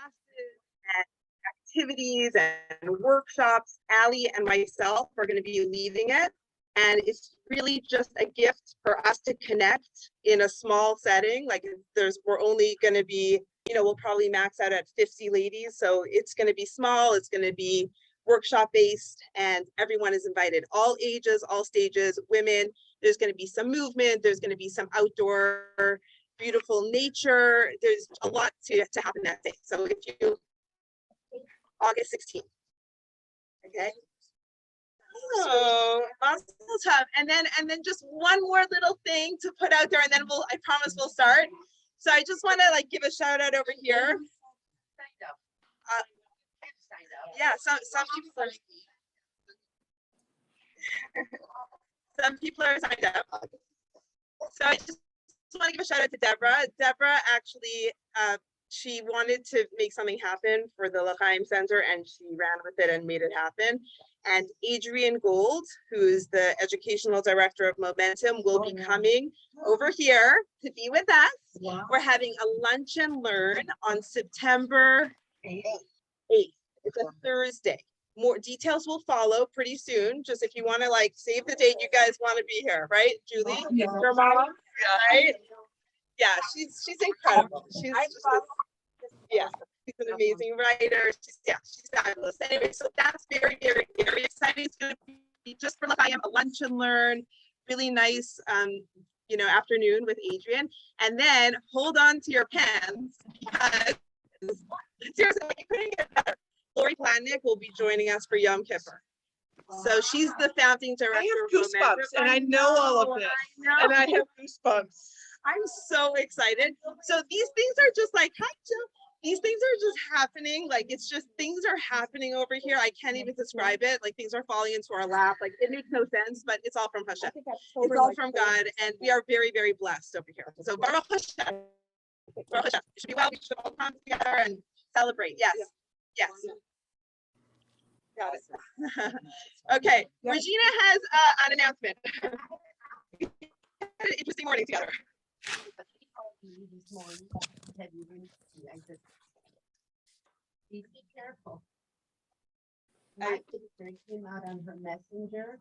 classes and activities and workshops. Ali and myself are going to be leading it. And it's really just a gift for us to connect in a small setting. Like we're only going to be, we'll probably max out at 50 ladies. So it's going to be small. It's going to be workshop based, and everyone is invited. All ages, all stages, women. There's going to be some movement. There's going to be some outdoor, beautiful nature. There's a lot to happen that day. So if you, August 16th. Okay. Oh, awesome. And then just one more little thing to put out there, and then I promise we'll start. So I just want to give a shout out over here. Yeah, some people are signed up. So I just want to give a shout out to Deborah. Deborah actually, she wanted to make something happen for the L'chaim Center, and she ran with it and made it happen. And Adrian Gold, who's the educational director of Momentum, will be coming over here to be with us. Wow. We're having a lunch and learn on September 8th. It's a Thursday. More details will follow pretty soon. Just if you want to save the date, you guys want to be here, right, Julie? Yeah. Your mom? Yeah. Right? Yeah, she's incredible. She's an amazing writer. She's fabulous. Anyway, so that's very, very, very exciting. It's going to be just for L'chaim, a lunch and learn, really nice, afternoon with Adrian. And then hold on to your pens, because seriously, you couldn't get better. Lori Plannick will be joining us for Yom Kippur. So she's the founding director. I have goosebumps, and I know all of this, and I have goosebumps. I'm so excited. So these things are just hi, Jill. These things are just happening. It's just things are happening over here. I can't even describe it. Things are falling into our lap. It makes no sense, but it's all from Hashem. It's all from God, and we are very, very blessed over here. So Baruch Hashem. Baruch Hashem. It should be well. We should all come together and celebrate. Yes. Yes. Got it. Okay. Regina has an announcement. An interesting morning together. Please be careful. My sister came out on her messenger,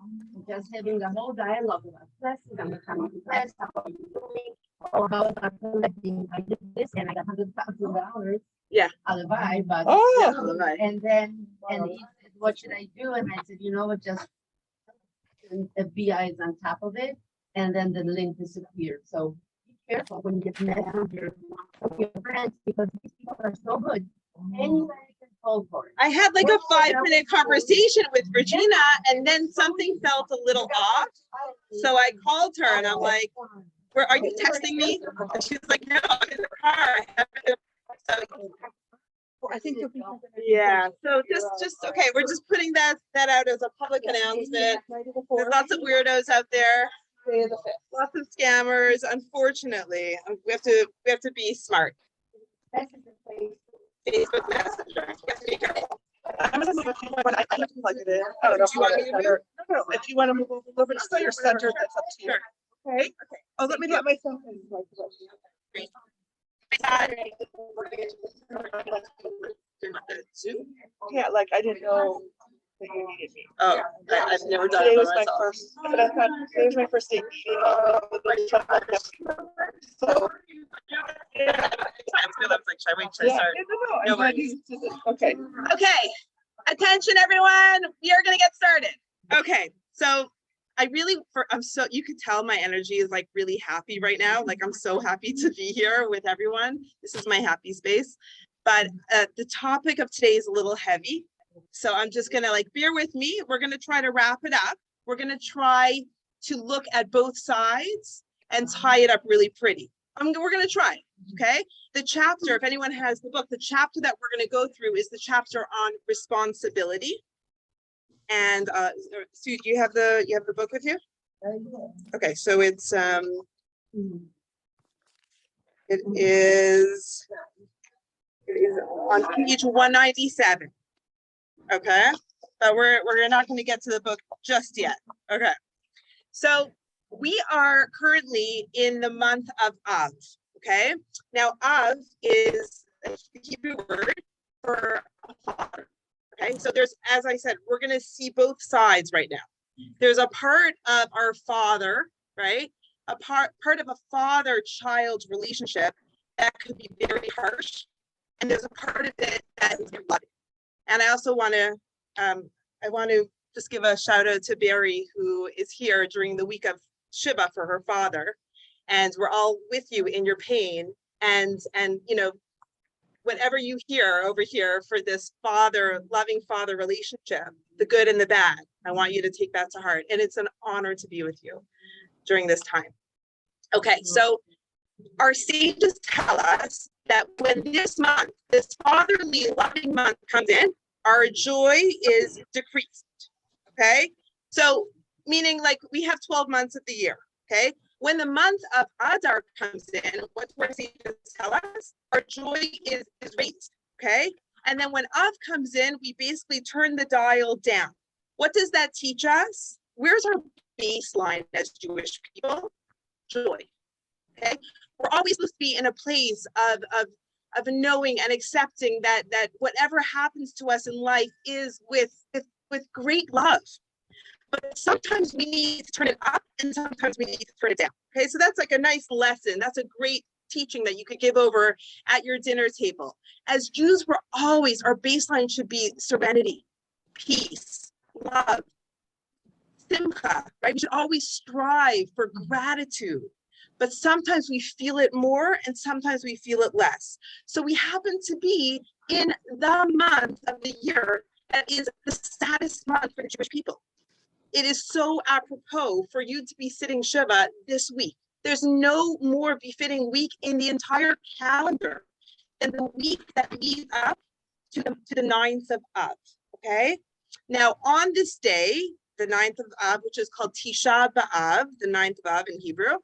just having a whole dialogue with us. I'm gonna come to class. How are you doing? Oh, how about collecting? I did this and I got $100,000. Yeah. Alibi, but and then he said, "What should I do?" And I said, "You know what? Just FBI is on top of it, and then the link disappeared. So be careful when you get messenger of your friends, because these people are so good. Anyway, can fall for it." I had a 5-minute conversation with Regina, and then something felt a little off. So I called her and I'm like, are you texting me? And she's like, no, I'm in the car. I think yeah. So just okay. We're just putting that out as a public announcement. There's lots of weirdos out there. Lots of scammers. Unfortunately, we have to be smart. Facebook Messenger. You have to be careful. I'm gonna move I have to plug it in. Oh, do you want me to move? No, if you want to move over, just on your center, that's up to you. Sure. Okay. Oh, let me get myself in. Yeah, I didn't know that you needed me. Oh, I've never done Today it was by my myself. first, but I thought today was my first day meeting. So Yeah. I was like, should I wait till I yeah, start? no, No worries. okay. Okay, attention everyone, we are gonna get started. Okay, so you could tell my energy is really happy right now. I'm so happy to be here with everyone. This is my happy space. But the topic of today is a little heavy. So I'm just gonna bear with me. We're gonna try to wrap it up. We're gonna try to look at both sides and tie it up really pretty. We're gonna try, okay? The chapter, if anyone has the book, the chapter that we're gonna go through is the chapter on responsibility. And Sue, do you have the book with you? Okay, so it is on page 197. Okay, but we're not going to get to the book just yet. Okay, so we are currently in the month of Av. Okay, now Av is a Hebrew word for a father. Okay, so there's, as I said, we're going to see both sides right now. There's a part of our father, right? A part of a father-child relationship that could be very harsh, and there's a part of it that is loving. And I also want to just give a shout out to Barry, who is here during the week of Shiva for her father, and we're all with you in your pain. And you know, whatever you hear over here for this loving father relationship, the good and the bad, I want you to take that to heart. And it's an honor to be with you during this time. Okay, so our sages tell us that when this month, this fatherly loving month comes in, our joy is decreased. Okay, so meaning like we have 12 months of the year. Okay, when the month of Adar comes in, what do our sages tell us? Our joy is raised. Okay, and then when Av comes in, we basically turn the dial down. What does that teach us? Where's our baseline as Jewish people? Joy. Okay, we're always supposed to be in a place of knowing and accepting that whatever happens to us in life is with great love. But sometimes we need to turn it up and sometimes we need to turn it down. Okay, so that's like a nice lesson. That's a great teaching that you could give over at your dinner table. As Jews, our baseline should be serenity, peace, love, simcha, right? We should always strive for gratitude. But sometimes we feel it more and sometimes we feel it less. So we happen to be in the month of the year that is the saddest month for the Jewish people. It is so apropos for you to be sitting Shiva this week. There's no more befitting week in the entire calendar than the week that leads up to the 9th of Av, okay? Now, on this day, the 9th of Av, which is called Tisha B'Av, the 9th of Av in Hebrew,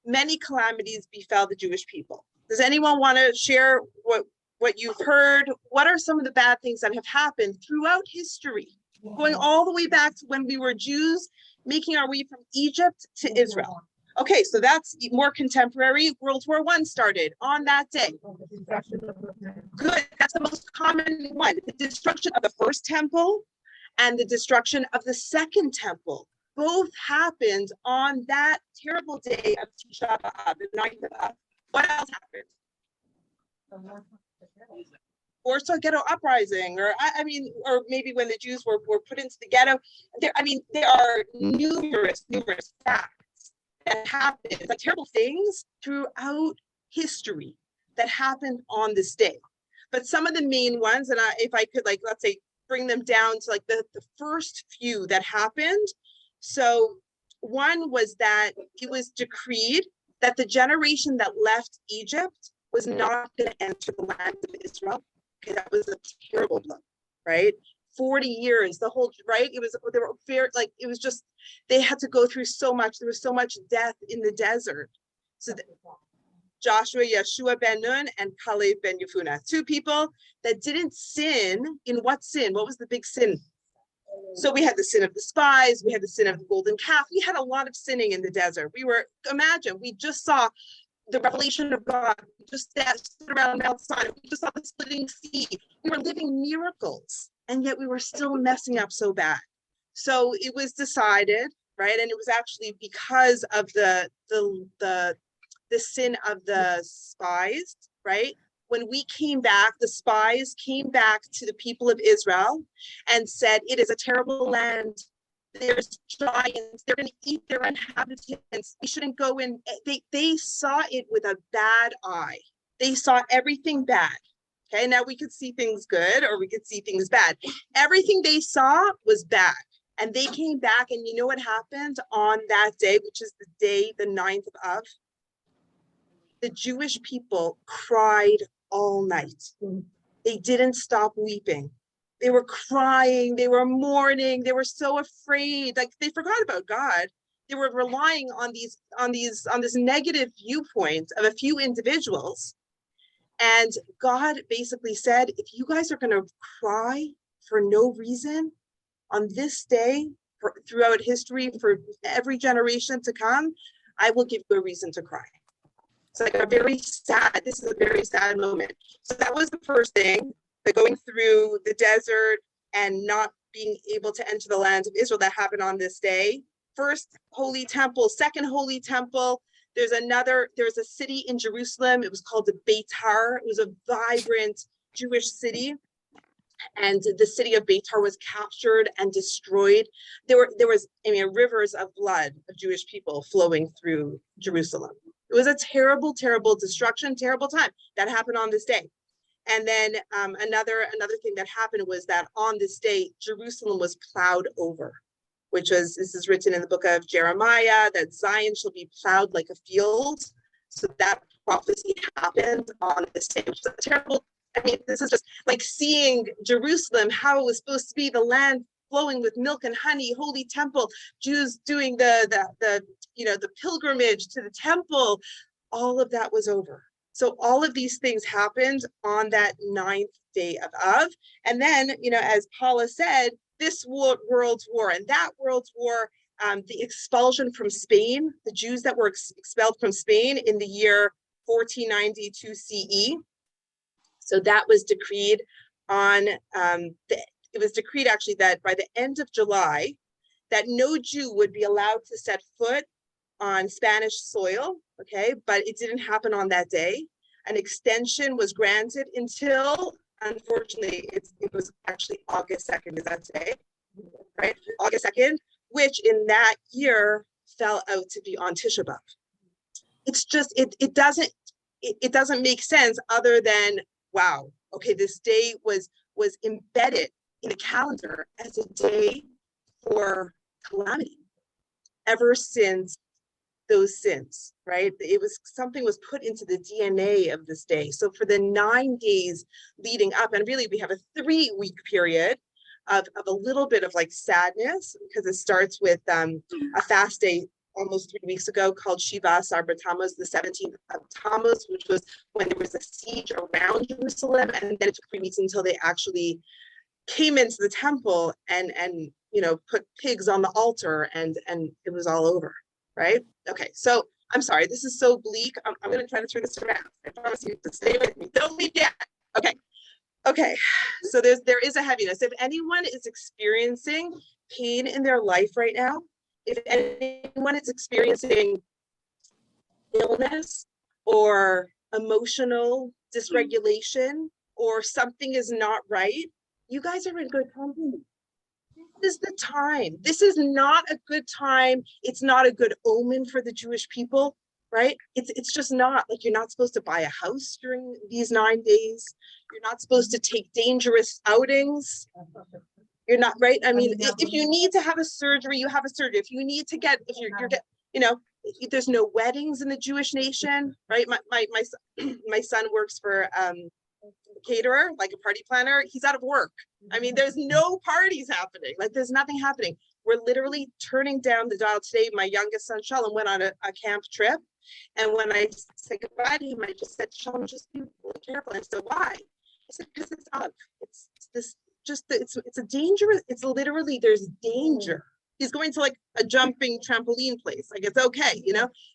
many calamities befell the Jewish people. Does anyone want to share what you've heard? What are some of the bad things that have happened throughout history, going all the way back to when we were Jews, making our way from Egypt to Israel? Okay, so that's more contemporary. World War I started on that day. Good, that's the most common one. The destruction of the first temple and the destruction of the second temple. Both happened on that terrible day of Tisha B'Av, the 9th of Av. What else happened? Warsaw Ghetto Uprising, or or maybe when the Jews were put into the ghetto. There are numerous facts that happened, like terrible things throughout history that happened on this day. But some of the main ones, and if I could, like, let's say, bring them down to like the first few that happened. So one was that it was decreed that the generation that left Egypt was not going to enter the land of Israel. Okay, that was a terrible blow, right? 40 years, the whole, right? They were very, like, it was just, they had to go through so much. There was so much death in the desert. So Joshua, Yeshua ben Nun, and Caleb ben Yefuneh, two people that didn't sin. In what sin? What was the big sin? So we had the sin of the spies, we had the sin of the golden calf, we had a lot of sinning in the desert. We just saw the revelation of God, we just stood around Mount Sinai, we just saw the splitting sea, we were living miracles, and yet we were still messing up so bad. So it was decided, right, and it was actually because of the sin of the spies, right? When we came back, the spies came back to the people of Israel and said, it is a terrible land. There's giants, they're going to eat their inhabitants. We shouldn't go in. They saw it with a bad eye. They saw everything bad. Okay, now we could see things good or we could see things bad. Everything they saw was bad. And they came back, and you know what happened on that day, which is the day, the 9th of Av? The Jewish people cried all night. They didn't stop weeping. They were crying, they were mourning, they were so afraid, like they forgot about God. They were relying on this negative viewpoint of a few individuals. And God basically said, if you guys are gonna cry for no reason on this day, throughout history, for every generation to come, I will give you a reason to cry. It's like this is a very sad moment. So that was the first thing the going through the desert and not being able to enter the land of Israel that happened on this day. First holy temple, second holy temple. There's a city in Jerusalem. It was called the Beitar. It was a vibrant Jewish city. And the city of Beitar was captured and destroyed. There was rivers of blood of Jewish people flowing through Jerusalem. It was a terrible, terrible destruction, terrible time that happened on this day. And then another thing that happened was that on this day, Jerusalem was plowed over, this is written in the book of Jeremiah, that Zion shall be plowed like a field. So that prophecy happened on this day, which is a terrible, this is just like seeing Jerusalem, how it was supposed to be the land flowing with milk and honey, holy temple, Jews doing the pilgrimage to the temple. All of that was over. So all of these things happened on that 9th day of Av. And then, as Paula said, this world's war, and that world's war, the expulsion from Spain, the Jews that were expelled from Spain in the year 1492 CE. So that was decreed on, it was decreed actually that by the end of July, that no Jew would be allowed to set foot on Spanish soil, okay? But it didn't happen on that day. An extension was granted until, unfortunately, it was actually August 2nd, is that today? Right, August 2nd, which in that year fell out to be on Tisha B'Av. It's just, it doesn't make sense other than, wow, okay, this day was embedded in the calendar as a day for calamity ever since those sins, right? Something was put into the DNA of this day. So for the 9 days leading up, and really we have a 3-week period of a little bit of like sadness, because it starts with a fast day almost 3 weeks ago called Shiva Asar B'Tammuz, the 17th of Tammuz, which was when there was a siege around Jerusalem, and then it took 3 weeks until they actually came into the temple and put pigs on the altar, and it was all over, right? Okay, so I'm sorry, this is so bleak. I'm going to try to turn this around. I promise you to stay with me. Don't leave yet. Okay. So there is a heaviness. If anyone is experiencing pain in their life right now, if anyone is experiencing illness or emotional dysregulation or something is not right, you guys are in good company. This is the time. This is not a good time. It's not a good omen for the Jewish people, right? It's just not. Like, you're not supposed to buy a house during these 9 days. You're not supposed to take dangerous outings. You're not, right? If you need to have a surgery, you have a surgery. If you need to get, there's no weddings in the Jewish nation, right? My son works for caterer, like a party planner. He's out of work. There's no parties happening. Like, there's nothing happening. We're literally turning down the dial. Today, my youngest son, Shalom, went on a camp trip. And when I said goodbye to him, I just said, Shalom, just be really careful. And I said, why? I said, because it's up. It's a dangerous, it's literally, there's danger. He's going to like a jumping trampoline place. Like, it's okay,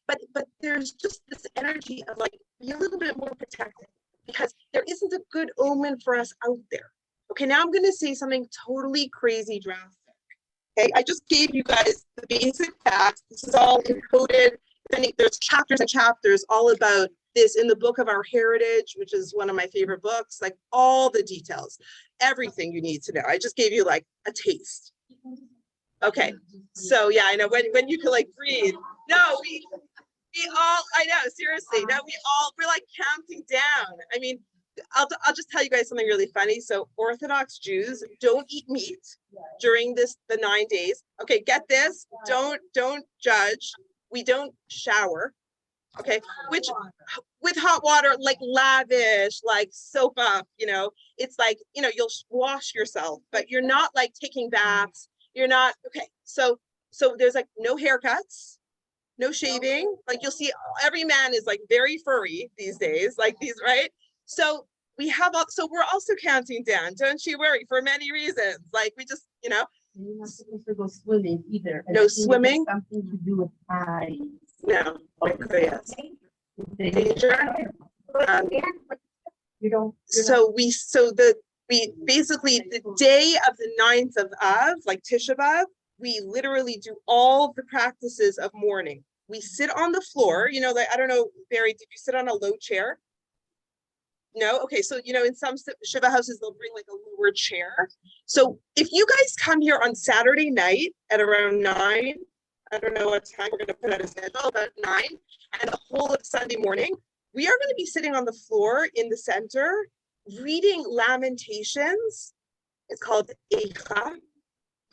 but there's just this energy of like, be a little bit more protected, because there isn't a good omen for us out there. Okay, now I'm going to say something totally crazy drastic. Okay, I just gave you guys the basic facts. This is all encoded. There's chapters and chapters all about this in the book of Our Heritage, which is one of my favorite books, like all the details, everything you need to know. I just gave you like a taste. Okay, so yeah, I know when you can like breathe. No, we all, I know, seriously, no, we're like counting down. I'll just tell you guys something really funny. So Orthodox Jews don't eat meat during the 9 days. Okay, get this, don't judge. We don't shower, okay, which with hot water, like lavish, like soap up, it's like, you'll wash yourself, but you're not like taking baths. You're not, okay. So there's like no haircuts, no shaving. Like, you'll see every man is like very furry these days, like these, right? So we're also counting down, don't you worry, for many reasons. Like, we just, You're not supposed to go swimming either. No swimming? Something to do with eyes. No. Okay, yes. Danger. We We basically, the day of the 9th of Av, like Tisha B'Av, we literally do all the practices of mourning. We sit on the floor, you know, like, I don't know, Barry, did you sit on a low chair? No? Okay, so, you know, in some Shiva houses, they'll bring like a lower chair. So if you guys come here on Saturday night at around 9, I don't know what time we're going to put out a schedule, about 9, and the whole of Sunday morning, we are going to be sitting on the floor in the center, reading Lamentations. It's called Eicha.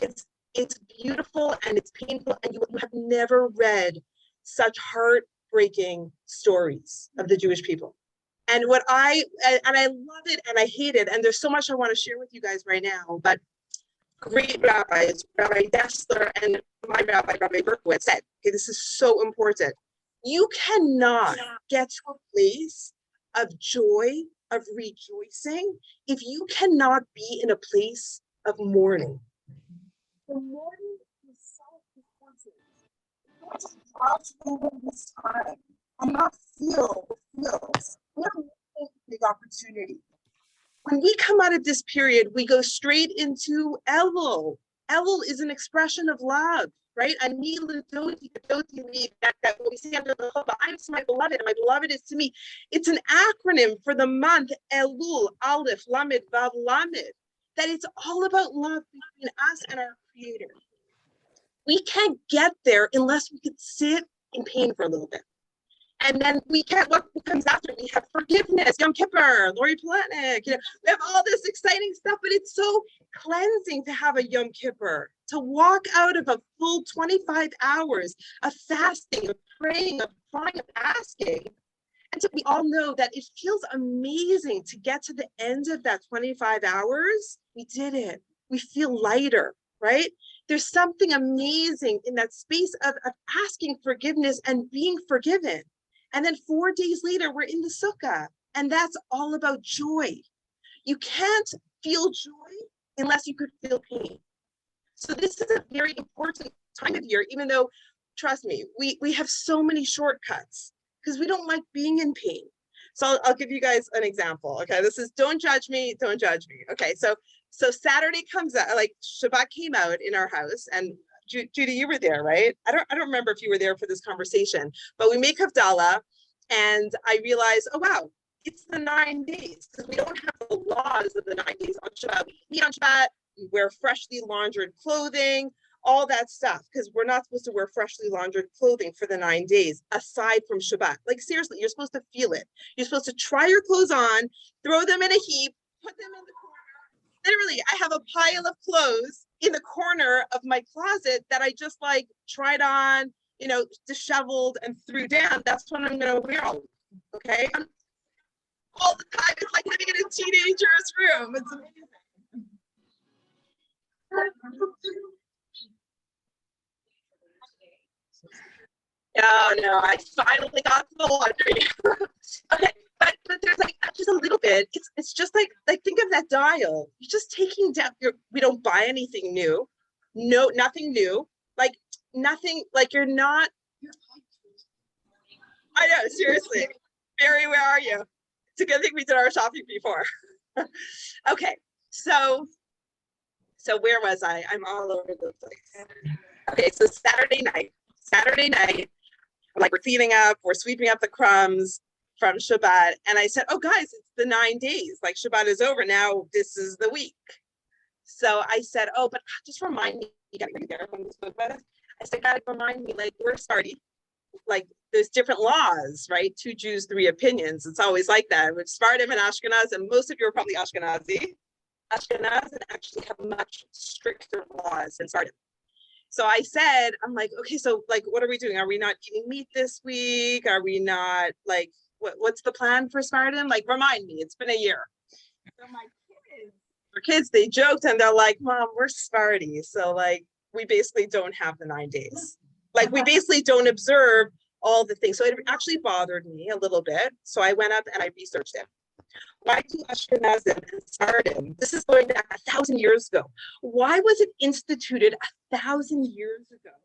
It's beautiful and it's painful, and you have never read such heartbreaking stories of the Jewish people. And I love it and I hate it, and there's so much I want to share with you guys right now. But great rabbis, Rabbi Dessler and my rabbi, Rabbi Berkowitz, said, okay, this is so important. You cannot get to a place of joy, of rejoicing, if you cannot be in a place of mourning. The mourning is so important. It's possible this time and not feel the feels. What a big opportunity. When we come out of this period, we go straight into Elul. Elul is an expression of love, right? Ani l'dodi, that what we say under the chuppah, I'm to my beloved, and my beloved is to me. It's an acronym for the month Elul, Aleph, Lamed, Vav, Lamed. That it's all about love between us and our Creator. We can't get there unless we could sit in pain for a little bit. And then we can't, what comes after? We have forgiveness, Yom Kippur, Lori Palatnik, you know, we have all this exciting stuff, but it's so cleansing to have a Yom Kippur, to walk out of a full 25 hours of fasting, of praying, of crying, of asking. And so we all know that it feels amazing to get to the end of that 25 hours. We did it. We feel lighter, right? There's something amazing in that space of asking forgiveness and being forgiven. And then 4 days later, we're in the sukkah, and that's all about joy. You can't feel joy unless you could feel pain. So this is a very important time of year, even though, trust me, we have so many shortcuts because we don't like being in pain. So I'll give you guys an example. Okay, this is don't judge me, don't judge me. Okay, so Saturday comes out, like Shabbat came out in our house, and Judy, you were there, right? I don't remember if you were there for this conversation, but we make Havdalah, and I realized, oh wow, it's the 9 days, because we don't have the laws of the 9 days on Shabbat. We eat on Shabbat, we wear freshly laundered clothing, all that stuff, because we're not supposed to wear freshly laundered clothing for the 9 days, aside from Shabbat. Like seriously, you're supposed to feel it. You're supposed to try your clothes on, throw them in a heap, put them in the corner. Literally, I have a pile of clothes in the corner of my closet that I just like tried on, you know, disheveled and threw down. That's what I'm gonna wear all, okay? All the time. It's like living in a teenager's room. It's amazing. No, I finally got to the laundry. Okay, but there's like just a little bit. It's just like think of that dial. You're just taking down. We don't buy anything new. No, nothing new. Like nothing. Like you're not. I know, seriously. Barry, where are you? It's a good thing we did our shopping before. Okay, so where was I? I'm all over the place. Okay, so Saturday night, like we're cleaning up, we're sweeping up the crumbs from Shabbat. And I said, oh guys, it's the 9 days, like Shabbat is over now, this is the week. So I said, oh, but just remind me, you gotta be there when we spoke about it. I said, gotta remind me, like we're starting, like there's different laws, right? 2 Jews, 3 opinions. It's always like that with Sephardim and Ashkenaz, and most of you are probably Ashkenazi. Ashkenaz actually have much stricter laws than Sephardim. So I said, I'm like, okay, so like, what are we doing? Are we not eating meat this week? Are we not like, what's the plan for Sephardim? Like, remind me, it's been a year. So my kids, they joked and they're like, Mom, we're Sephardi. So like, we basically don't have the 9 days. Like we basically don't observe all the things. So it actually bothered me a little bit. So I went up and I researched it. Why do Ashkenazim and Sephardim, this is going back 1,000 years ago. Why was it instituted 1,000 years ago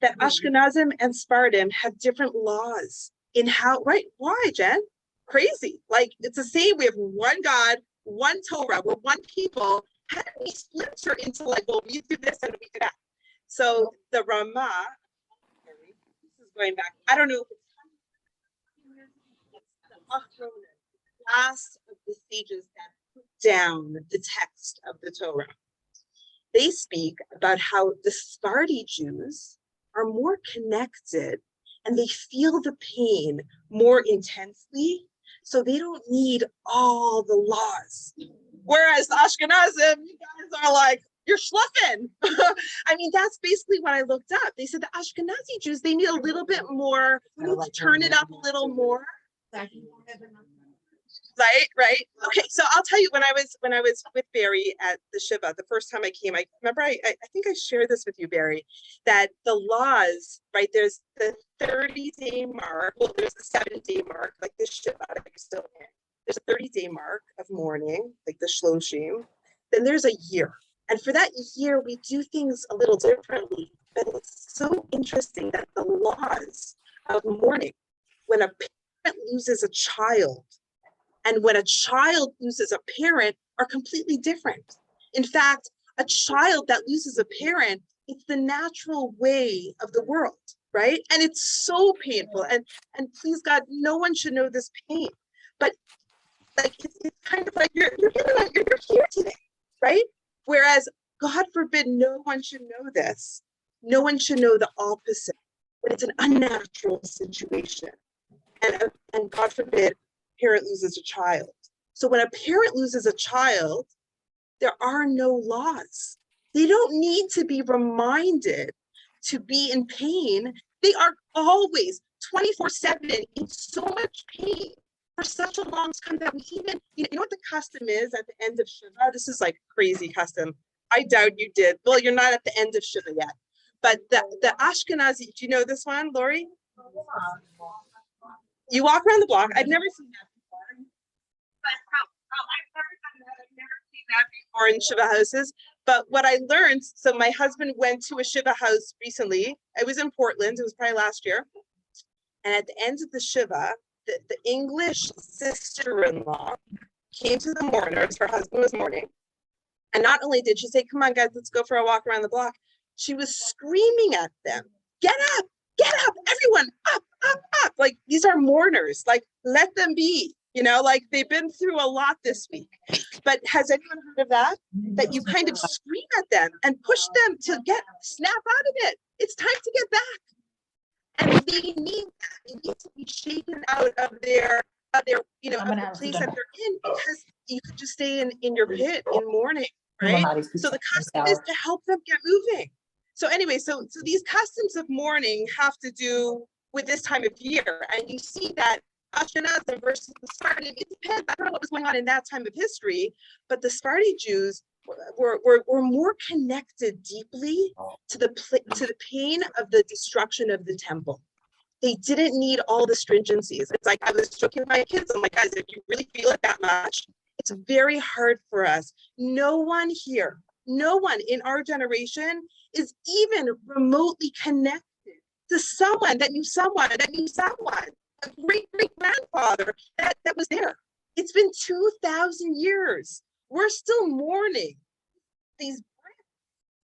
that Ashkenazim and Sephardim have different laws in how, right? Why, Jen? Crazy. Like it's the same. We have one God, one Torah, where one people had to be splintered into like, well, we do this and we do that. So the Ramah, this is going back, I don't know if it's the last of the sages that put down the text of the Torah. They speak about how the Sephardi Jews are more connected and they feel the pain more intensely, so they don't need all the laws. Whereas the Ashkenazim, you guys are like, you're schluffing. I mean, that's basically what I looked up. They said the Ashkenazi Jews, they need a little bit more, we need to turn it up a little more. Right. Okay, so I'll tell you, when I was with Barry at the Shiva, the first time I came, I remember I think I shared this with you, Barry, that the laws, right, there's the 30-day mark, well, there's the 7-day mark, like the Shiva that you're still in. There's a 30-day mark of mourning, like the Shloshim. Then there's a year. And for that year, we do things a little differently. But it's so interesting that the laws of mourning, when a parent loses a child, and when a child loses a parent, are completely different. In fact, a child that loses a parent, it's the natural way of the world, right? And it's so painful. And please God, no one should know this pain. But like it's kind of like you're here today, right? Whereas God forbid no one should know this. No one should know the opposite. But it's an unnatural situation. And God forbid, parent loses a child. So when a parent loses a child, there are no laws. They don't need to be reminded to be in pain. They are always 24/7 in so much pain for such a long time that we even, you know what the custom is at the end of Shiva? This is like crazy custom. I doubt you did. Well, you're not at the end of Shiva yet. But the Ashkenazi, do you know this one, Lori? You walk around the block. I've never seen that before. But I've never seen that before in Shiva houses. But what I learned, so my husband went to a Shiva house recently. It was in Portland. It was probably last year. And at the end of the Shiva, the English sister-in-law came to the mourners. Her husband was mourning. And not only did she say, come on, guys, let's go for a walk around the block, she was screaming at them, get up, everyone, up. Like, these are mourners, like, let them be, you know, like they've been through a lot this week. But has anyone heard of that? That you kind of scream at them and push them to snap out of it. It's time to get back. And they need to be shaken out of their you know, of the place that they're in, because you could just stay in your pit in mourning, right? So the custom is to help them get moving. So anyway, so these customs of mourning have to do with this time of year. And you see that Ashkenazim versus the Sephardi, it depends. I don't know what was going on in that time of history, but the Sephardi Jews were more connected deeply to the pain of the destruction of the temple. They didn't need all the stringencies. It's like, I was joking with my kids, I'm like, guys, if you really feel it that much, it's very hard for us. No one here, no one in our generation is even remotely connected to someone that knew someone, a great-great-grandfather that was there. It's been 2,000 years. We're still mourning these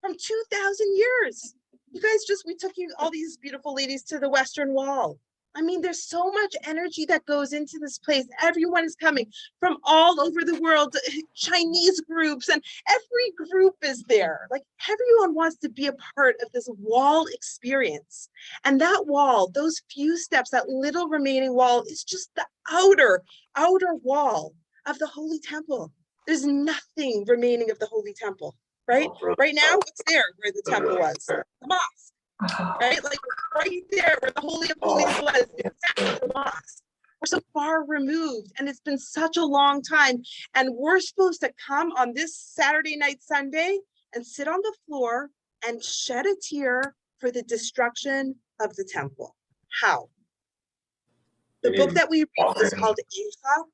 from 2,000 years. You guys we took you, all these beautiful ladies, to the Western Wall. I mean, there's so much energy that goes into this place. Everyone is coming from all over the world, Chinese groups, and every group is there. Like, everyone wants to be a part of this wall experience. And that wall, those few steps, that little remaining wall is just the outer wall of the Holy Temple. There's nothing remaining of the Holy Temple, right? Right now, what's there where the temple was? The mosque. Right, like right there where the Holy of Holies was, exactly the mosque. We're so far removed, and it's been such a long time. And we're supposed to come on this Saturday night, Sunday, and sit on the floor and shed a tear for the destruction of the temple. How? The book that we read is called Eicha,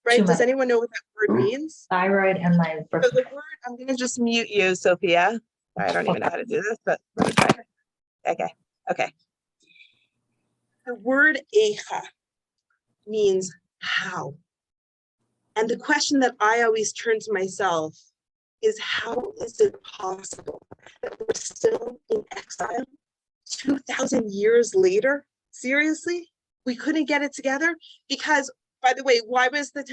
right? Does anyone know what that word means? Thyroid and my birth. So the word, I'm going to just mute you, Sophia. I don't even know how to do this, but let me try. Okay. The word Eicha means how. And the question that I always turn to myself is, how is it possible that we're still in exile 2,000 years later? Seriously? We couldn't get it together? Because, by the way, why was the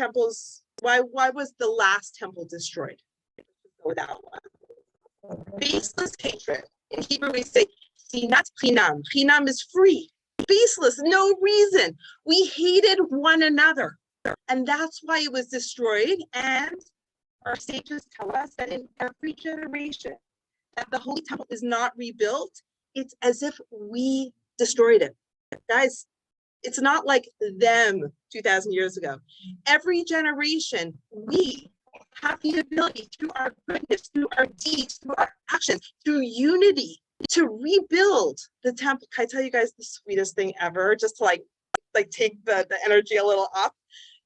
last temple destroyed? Go that one. Baseless hatred. In Hebrew, we say, sinat chinam. Chinam is free. Baseless, no reason. We hated one another. And that's why it was destroyed. And our sages tell us that in every generation that the Holy Temple is not rebuilt, it's as if we destroyed it. Guys, it's not like them 2,000 years ago. Every generation, we have the ability through our goodness, through our deeds, through our actions, through unity to rebuild the temple. Can I tell you guys the sweetest thing ever? Just to like take the energy a little up.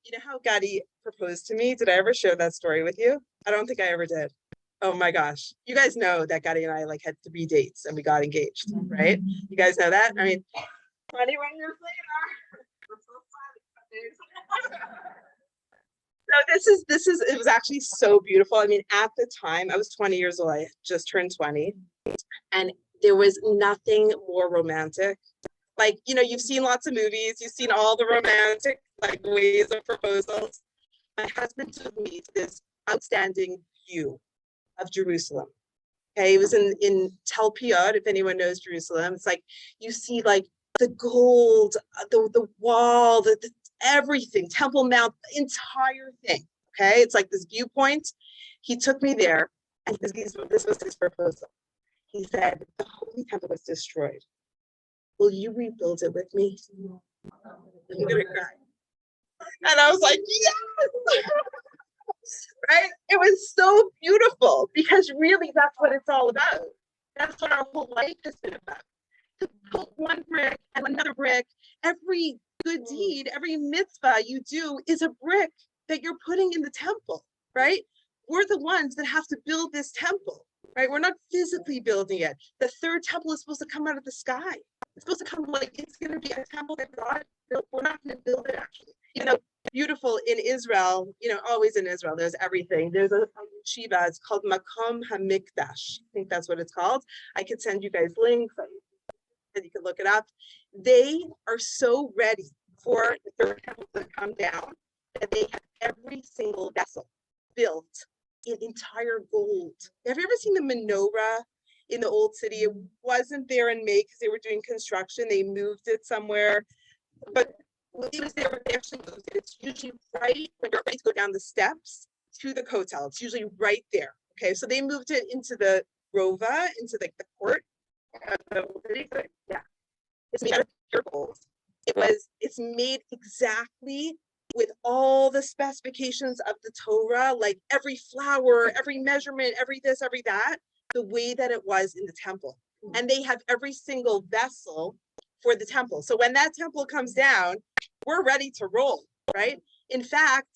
You know how Gadi proposed to me? Did I ever share that story with you? I don't think I ever did. Oh my gosh. You guys know that Gadi and I like had 3 dates and we got engaged, right? You guys know that? I mean, 21 years later. So it was actually so beautiful. I mean, at the time, I was 20 years old. I just turned 20. And there was nothing more romantic. Like, you know, you've seen lots of movies, you've seen all the romantic like ways of proposals. My husband took me to this outstanding view of Jerusalem. Okay, it was in Tel Piot, if anyone knows Jerusalem. It's like you see like the gold, the wall, the everything, Temple Mount, the entire thing. Okay, it's like this viewpoint. He took me there, and this was his proposal. He said, the Holy Temple was destroyed. Will you rebuild it with me? I'm gonna cry. And I was like, yes! Right? It was so beautiful because really that's what it's all about. That's what our whole life has been about. To put one brick and another brick, every good deed, every mitzvah you do is a brick that you're putting in the temple, right? We're the ones that have to build this temple, right? We're not physically building it. The third temple is supposed to come out of the sky. It's supposed to come like it's going to be a temple that God built. We're not going to build it actually. You know, beautiful in Israel, you know, always in Israel, there's everything. There's a yeshiva, it's called Makom HaMikdash. I think that's what it's called. I could send you guys links and you can look it up. They are so ready for the third temple to come down that they have every single vessel built in entire gold. Have you ever seen the menorah in the old city? It wasn't there in May because they were doing construction. They moved it somewhere, but it was there when they actually moved it. It's usually right when you're ready to go down the steps to the kotel. It's usually right there. Okay, so they moved it into the rova, into the court. Yeah, it's made out of pure gold. It's made exactly with all the specifications of the Torah, like every flower, every measurement, every this, every that, the way that it was in the temple. And they have every single vessel for the temple. So when that temple comes down, we're ready to roll, right? In fact,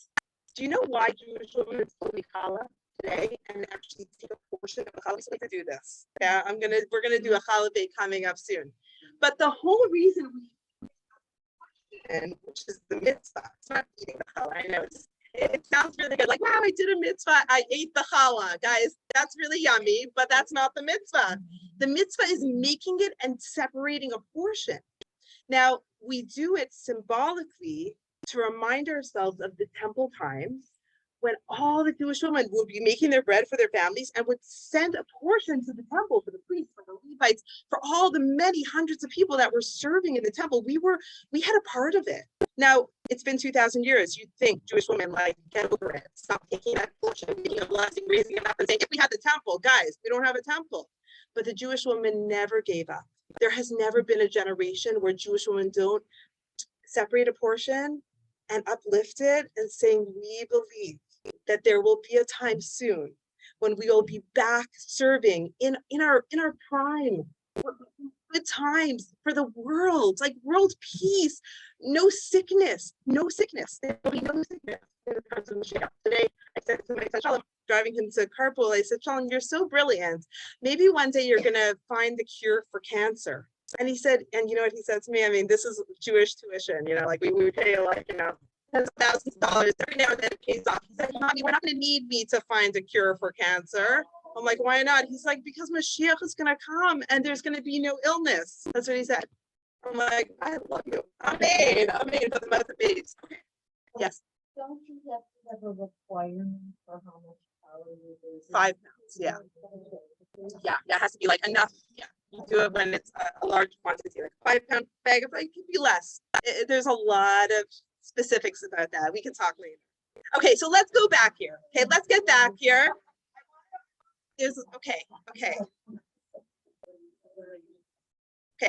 do you know why Jewish women only challah today and actually take a portion of the challah? We like to do this. Yeah, we're gonna do a challah day coming up soon. But the whole reason which is the mitzvah. It's not eating the challah. I know it sounds really good. Like, wow, I did a mitzvah. I ate the challah. Guys, that's really yummy, but that's not the mitzvah. The mitzvah is making it and separating a portion. Now, we do it symbolically to remind ourselves of the temple times when all the Jewish women would be making their bread for their families and would send a portion to the temple for the priests, for the Levites, for all the many hundreds of people that were serving in the temple. We had a part of it. Now, it's been 2,000 years. You'd think Jewish women like, get over it, stop taking that portion, making a blessing, raising it up and saying, if we had the temple, guys, we don't have a temple. But the Jewish woman never gave up. There has never been a generation where Jewish women don't separate a portion and uplift it and saying, we believe that there will be a time soon when we will be back serving in our prime, good times for the world, like world peace, no sickness. There will be no sickness in the times of Mashiach. Today, I said to my son Shalom, driving him to carpool, I said, Shalom, you're so brilliant. Maybe one day you're gonna find the cure for cancer. And he said, and you know what he said to me? I mean, this is Jewish tuition, you know, like we pay like, you know, tens of thousands of dollars. Every now and then it pays off. He's like, Mommy, we're not going to need me to find a cure for cancer. I'm like, why not? He's like, because Mashiach is going to come and there's going to be no illness. That's what he said. I'm like, I love you. Amen. Amen. For the mouth of babes. Okay. Yes. Don't you have to have a requirement for how much power you use? 5 pounds. Yeah. Yeah. That has to be like enough. Yeah. You do it when it's a large quantity, like a 5 pound bag of like, it could be less. There's a lot of specifics about that. We can talk later. Okay. So let's go back here. Okay. Let's get back here. Okay.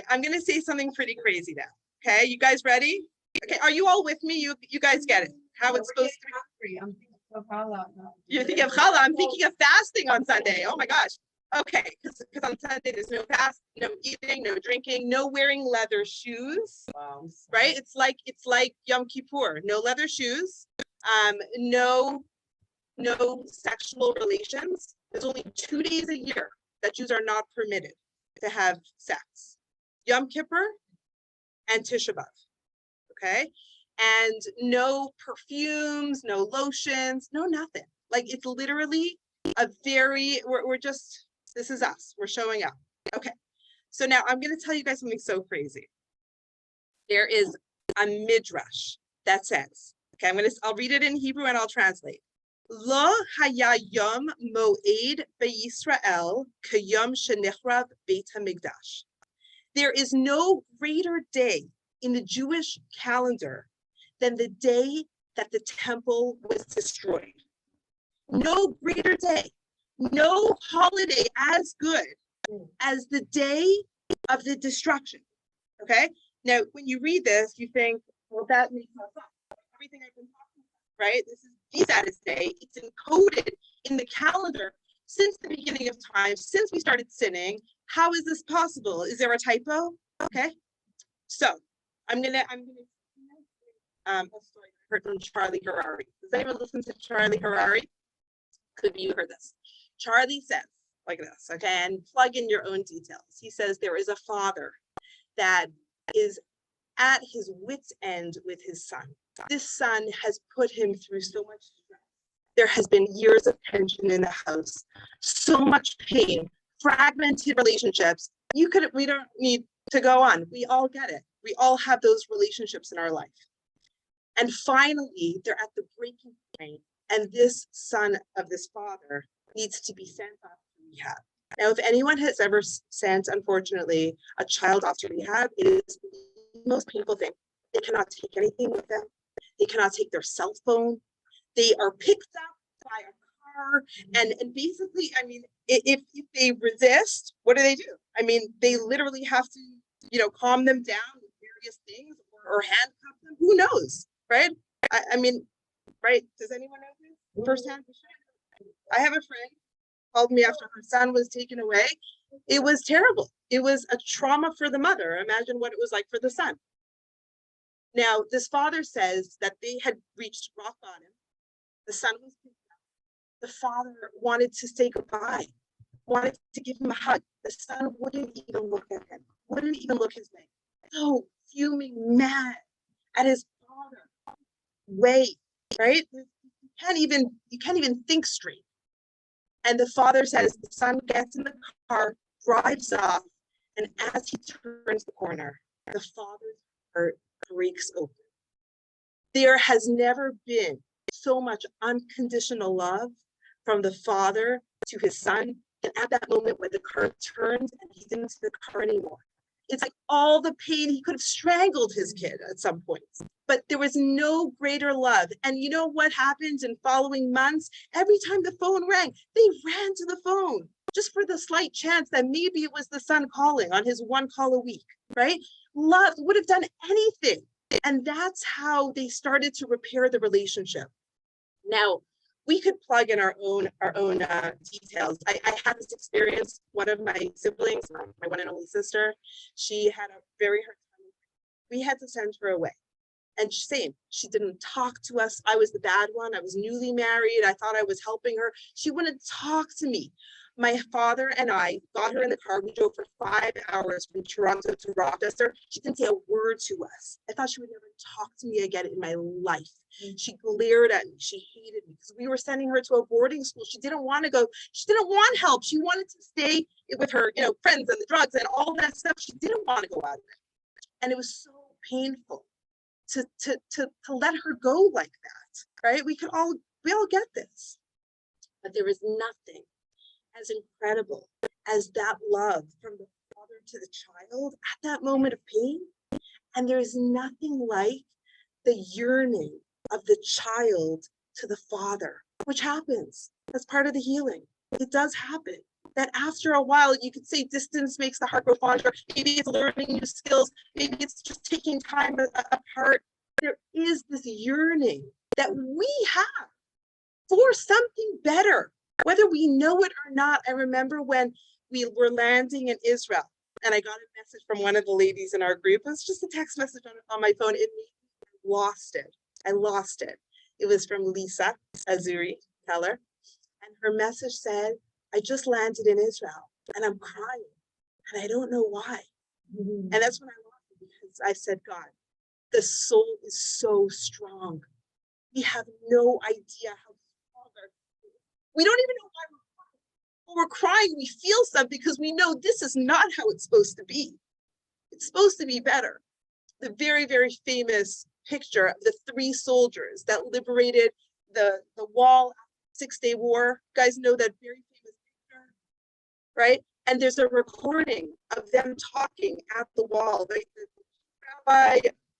I'm going to say something pretty crazy now. Okay. You guys ready? Okay. Are you all with me? You guys get it. How it's supposed to be. I'm thinking of challah. You're thinking of challah. I'm thinking of fasting on Sunday. Oh my gosh. Okay. Because on Sunday, there's no fast, no eating, no drinking, no wearing leather shoes. Wow. Right. It's like Yom Kippur. No leather shoes. No sexual relations. There's only 2 days a year that Jews are not permitted to have sex. Yom Kippur and Tisha B'Av. Okay. And no perfumes, no lotions, no nothing. Like it's literally we're just, this is us. We're showing up. Okay. So now I'm going to tell you guys something so crazy. There is a midrash that says, okay, I'll read it in Hebrew and I'll translate. Lo haya yom moed beYisrael kayom shenichrav Beit HaMikdash. There is no greater day in the Jewish calendar than the day that the temple was destroyed. No greater day, no holiday as good as the day of the destruction. Okay. Now, when you read this, you think, well, that makes no sense. Everything I've been talking about, right? This is Jesus' Day. It's encoded in the calendar since the beginning of time, since we started sinning. How is this possible? Is there a typo? Okay. So I'm gonna a story I heard from Charlie Harari. Does anyone listen to Charlie Harari? Could be you heard this. Charlie says like this, okay, and plug in your own details. He says there is a father that is at his wit's end with his son. This son has put him through so much stress. There has been years of tension in the house, so much pain, fragmented relationships. We don't need to go on. We all get it. We all have those relationships in our life. And finally, they're at the breaking point, and this son of this father needs to be sent off to rehab. Now, if anyone has ever sent, unfortunately, a child off to rehab, it is the most painful thing. They cannot take anything with them. They cannot take their cell phone. They are picked up by a car. And basically, I mean, if they resist, what do? I mean, they literally have to, calm them down with various things or handcuff them. Who knows, right? I mean, right? Does anyone know this firsthand? I have a friend called me after her son was taken away. It was terrible. It was a trauma for the mother. Imagine what it was like for the son. Now, this father says that they had reached rock bottom. The son was picked up. The father wanted to say goodbye, wanted to give him a hug. The son wouldn't even look at him, wouldn't even look his way. So fuming, mad at his father. Wait, right? You can't even think straight. And the father says the son gets in the car, drives off, and as he turns the corner, the father's heart breaks open. There has never been so much unconditional love from the father to his son. And at that moment when the car turned and he didn't see the car anymore, it's like all the pain. He could have strangled his kid at some points, but there was no greater love. And you know what happened in following months? Every time the phone rang, they ran to the phone just for the slight chance that maybe it was the son calling on his one call a week, right? Love would have done anything. And that's how they started to repair the relationship. Now, we could plug in our own details. I had this experience. One of my siblings, my one and only sister, she had a very hard time. We had to send her away. And same, she didn't talk to us. I was the bad one. I was newly married. I thought I was helping her. She wouldn't talk to me. My father and I got her in the car. We drove for 5 hours from Toronto to Rochester. She didn't say a word to us. I thought she would never talk to me again in my life. She glared at me. She hated me because we were sending her to a boarding school. She didn't want to go. She didn't want help. She wanted to stay with her, friends and the drugs and all that stuff. She didn't want to go out of it. And it was so painful to let her go like that, right? We all get this. But there is nothing as incredible as that love from the father to the child at that moment of pain. And there's nothing like the yearning of the child to the father, which happens. That's part of the healing. It does happen. That after a while, you could say distance makes the heart grow fonder. Maybe it's learning new skills. Maybe it's just taking time apart. There is this yearning that we have for something better, whether we know it or not. I remember when we were landing in Israel and I got a message from one of the ladies in our group. It was just a text message on my phone. I lost it. It was from Lisa Azuri Keller. And her message said, I just landed in Israel and I'm crying and I don't know why. And that's when I lost it, because I said, God, the soul is so strong. We have no idea how strong our soul is. We don't even know why we're crying. When we're crying, we feel something because we know this is not how it's supposed to be. It's supposed to be better. The very, very famous picture of the 3 soldiers that liberated the wall after the 6-day war. You guys know that very famous picture, right? And there's a recording of them talking at the wall. The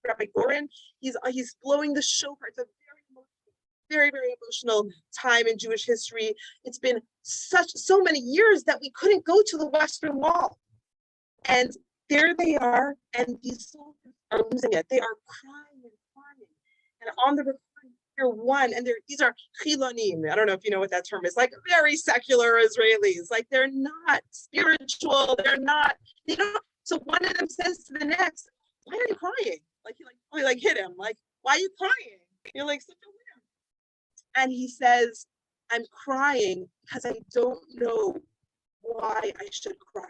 Rabbi Goren, he's blowing the shofar. It's a very, very emotional time in Jewish history. It's been so many years that we couldn't go to the Western Wall. And there they are, and these soldiers are losing it. They are crying and crying. And on the recording, you're one, and these are chilonim. I don't know if you know what that term is, like very secular Israelis. Like they're not spiritual. They don't. So one of them says to the next, why are you crying? Like he hit him. Like, why are you crying? You're like such a weird. And he says, I'm crying because I don't know why I should cry.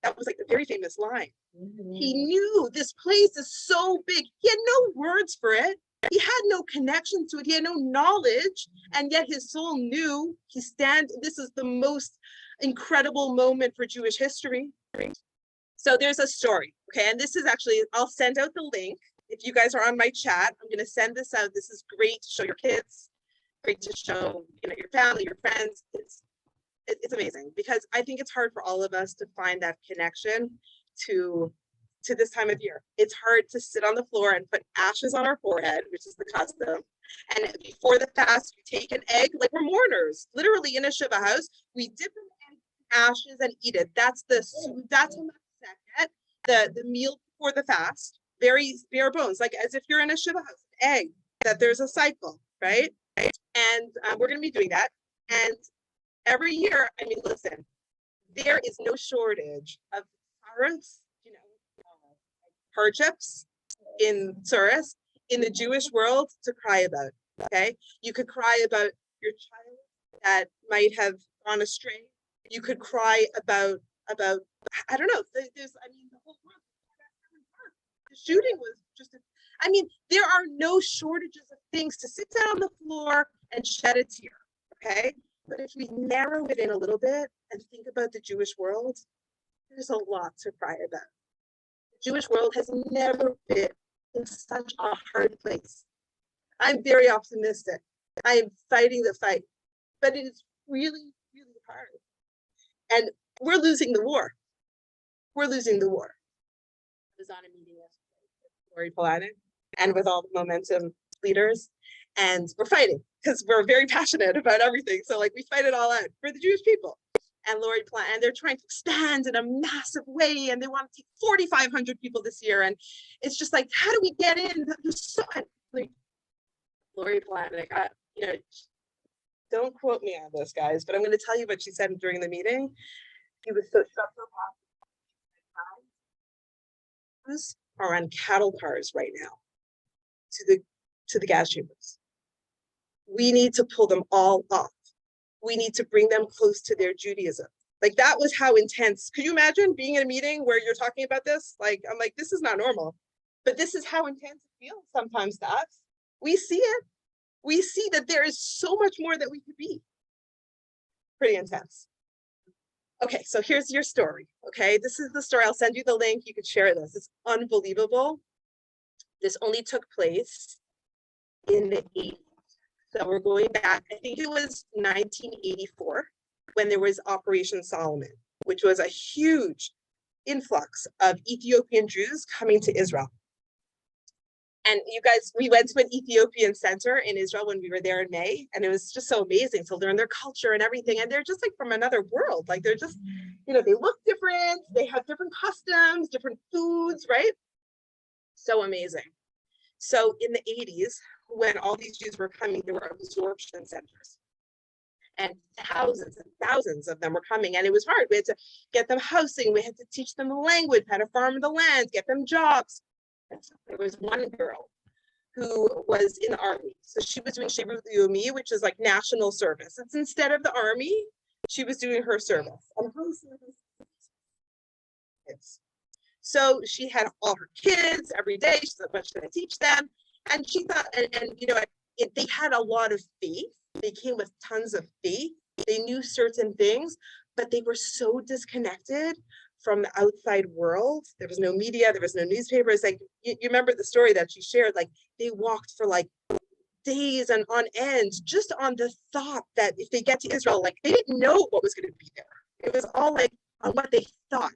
That was like the very famous line. He knew this place is so big. He had no words for it. He had no connection to it. He had no knowledge. And yet his soul knew this is the most incredible moment for Jewish history. So there's a story. Okay. And this is actually, I'll send out the link. If you guys are on my chat, I'm going to send this out. This is great to show your kids, great to show your family, your friends. It's amazing, because I think it's hard for all of us to find that connection to this time of year. It's hard to sit on the floor and put ashes on our forehead, which is the custom. And before the fast, we take an egg, like we're mourners, literally in a Shiva house. We dip an egg in ashes and eat it. That's the meal before the fast. Very bare bones, like as if you're in a Shiva house, an egg, that there's a cycle, right? And we're going to be doing that. And every year, I mean, listen, there is no shortage of tsaros, hardships in tsaros, in the Jewish world to cry about, okay? You could cry about your child that might have gone astray. You could cry about I don't know, the whole world. The shooting was just, there are no shortages of things to sit down on the floor and shed a tear, okay? But if we narrow it in a little bit and think about the Jewish world, there's a lot to cry about. The Jewish world has never been in such a hard place. I'm very optimistic. I am fighting the fight, but it is really, really hard. And we're losing the war. I was on a meeting yesterday with Lori Polanek and with all the Momentum leaders, and we're fighting because we're very passionate about everything. So we fight it all out for the Jewish people. And Lori Polanek, and they're trying to expand in a massive way, and they want to take 4,500 people this year. And it's just like, how do we get in? There's so Lori Polanek, don't quote me on this, guys, but I'm going to tell you what she said during the meeting. He was so shocked. Are on cattle cars right now to the gas chambers. We need to pull them all off. we need to bring them close to their Judaism. Like that was how intense. Could you imagine being in a meeting where you're talking about this? Like, I'm like, this is not normal, but this is how intense it feels sometimes to us. We see it. We see that there is so much more that we could be. Pretty intense. Okay, so here's your story. Okay, this is the story. I'll send you the link. You could share this. It's unbelievable. This only took place in the 80s. So we're going back, I think it was 1984 when there was Operation Solomon, which was a huge influx of Ethiopian Jews coming to Israel. And you guys, we went to an Ethiopian center in Israel when we were there in May, and it was just so amazing to learn their culture and everything. And they're just like from another world. Like they're just, you know, they look different, they have different customs, different foods, right? So amazing. So in the 80s, when all these Jews were coming, there were absorption centers. And thousands of them were coming, and it was hard. We had to get them housing, we had to teach them the language, how to farm the land, get them jobs. There was one girl who was in the army. So she was doing Shirut Leumi, which is like national service. It's instead of the army, she was doing her service. And her service. So she had all her kids every day. She said, what should I teach them? And she thought, and you know, they had a lot of faith. They came with tons of faith. They knew certain things, but they were so disconnected from the outside world. There was no media, there was no newspapers. Like you remember the story that she shared, like they walked for like days and on end, just on the thought that if they get to Israel, like they didn't know what was going to be there. It was all like on what they thought.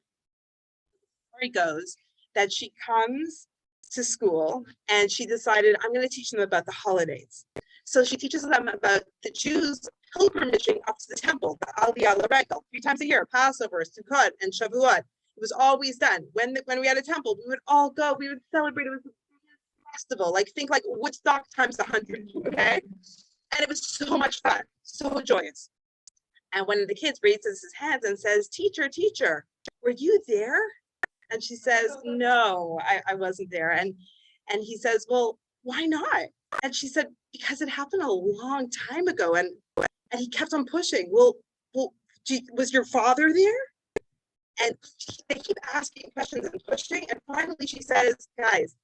The story goes that she comes to school and she decided, I'm going to teach them about the holidays. So she teaches them about the Jews pilgrimaging up to the temple, the Aliyah L'Regel, 3 times a year, Passover, Sukkot, and Shavuot. It was always done. When we had a temple, we would all go, we would celebrate. It was a festival, like think like Woodstock times 100, okay? And it was so much fun, so joyous. And one of the kids raises his hands and says, teacher, were you there? And she says, no, I wasn't there. And he says, well, why not? And she said, because it happened a long time ago. And he kept on pushing. Well, was your father there? And they keep asking questions and pushing. And finally she says, guys,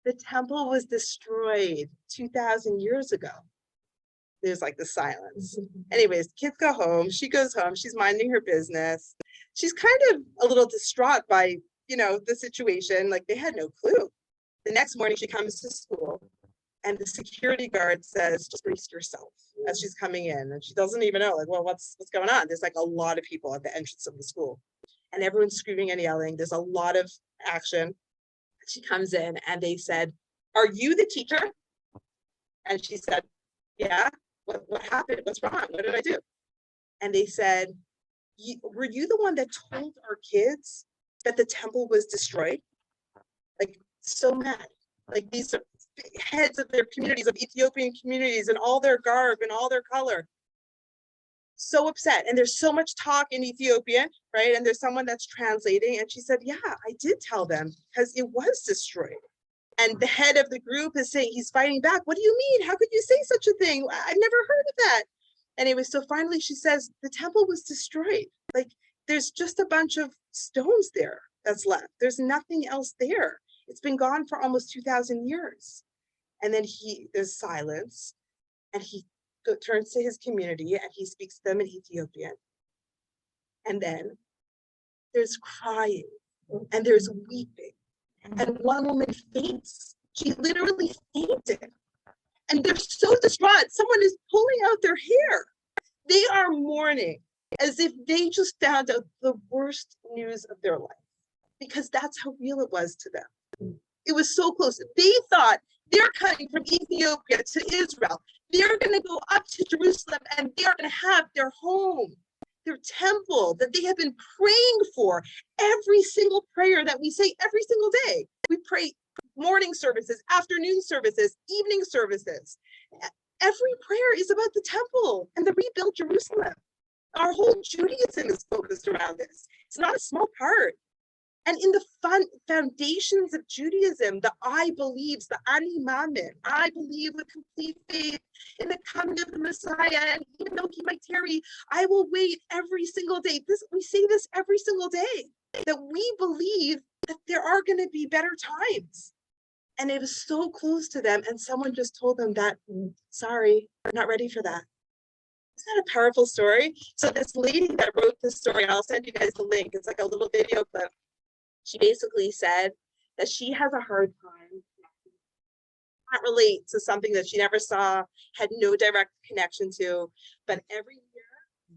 the temple was destroyed 2,000 years ago. There's like the silence. Anyways, kids go home. She goes home. She's minding her business. She's kind of a little distraught by, you know, the situation. Like they had no clue. The next morning she comes to school and the security guard says, just brace yourself as she's coming in. And she doesn't even know, like, well, what's going on? There's like a lot of people at the entrance of the school and everyone's screaming and yelling. There's a lot of action. She comes in and they said, are you the teacher? And she said, yeah. What happened? What's wrong? What did I do? And they said, were you the one that told our kids that the temple was destroyed? Like, so mad. Like, these are heads of their communities, of Ethiopian communities, and all their garb and all their color. So upset. And there's so much talk in Ethiopian, right? And there's someone that's translating. And she said, yeah, I did tell them because it was destroyed. And the head of the group is saying, he's fighting back. What do you mean? How could you say such a thing? I've never heard of that. Anyway, so finally she says, the temple was destroyed. Like, there's just a bunch of stones there that's left. There's nothing else there. It's been gone for almost 2,000 years. And then there's silence. And he turns to his community and he speaks to them in Ethiopian. And then there's crying and there's weeping. And one woman faints. She literally fainted. And they're so distraught. Someone is pulling out their hair. They are mourning as if they just found out the worst news of their life, because that's how real it was to them. It was so close. They thought they're coming from Ethiopia to Israel. They're going to go up to Jerusalem and they're going to have their home, their temple that they have been praying for. Every single prayer that we say every single day. We pray morning services, afternoon services, evening services. Every prayer is about the temple and the rebuilt Jerusalem. Our whole Judaism is focused around this. It's not a small part. And in the foundations of Judaism, the I believes, the Ani Mamin, I believe with complete faith in the coming of the Messiah. And even though he might tarry, I will wait every single day. We say this every single day, that we believe that there are going to be better times. And it was so close to them. And someone just told them that, sorry, we're not ready for that. Isn't that a powerful story? So this lady that wrote this story, I'll send you guys the link. It's like a little video clip. She basically said that she has a hard time, can't relate to something that she never saw, had no direct connection to. But every year,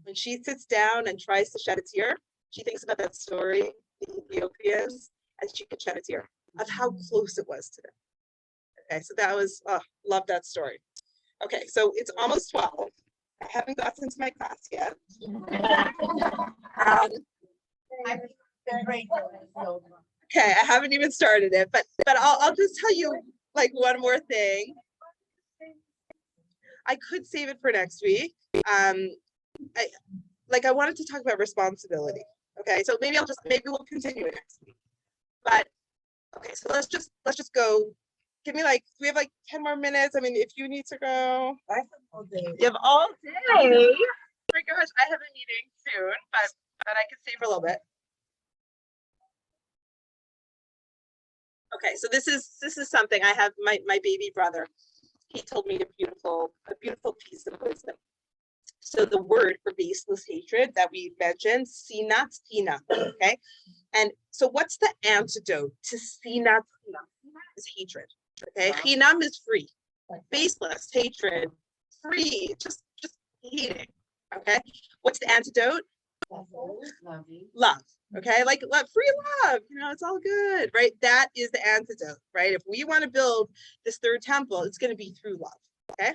when she sits down and tries to shed a tear, she thinks about that story, the Ethiopians, and she could shed a tear of how close it was to them. Okay, so that was, love that story. Okay, so it's almost 12. I haven't gotten into my class yet. Okay, I haven't even started it, but I'll just tell you like one more thing. I could save it for next week. I wanted to talk about responsibility. Okay, so maybe we'll continue it next week. But okay, so let's just go. Give me we have 10 more minutes. I mean, if you need to go. I have all day. You have all day. Oh my gosh, I have a meeting soon, but I can stay for a little bit. Okay, so this is something I have. My baby brother, he told me a beautiful piece of wisdom. So the word for baseless hatred that we mentioned, sinat tina. Okay, and so what's the antidote to sinat tina? Is hatred. Okay, chinam is free. Baseless hatred, free, just hating. Okay, what's the antidote? Love. Okay, like free love, it's all good, right? That is the antidote, right? If we want to build this third temple, it's going to be through love. Okay,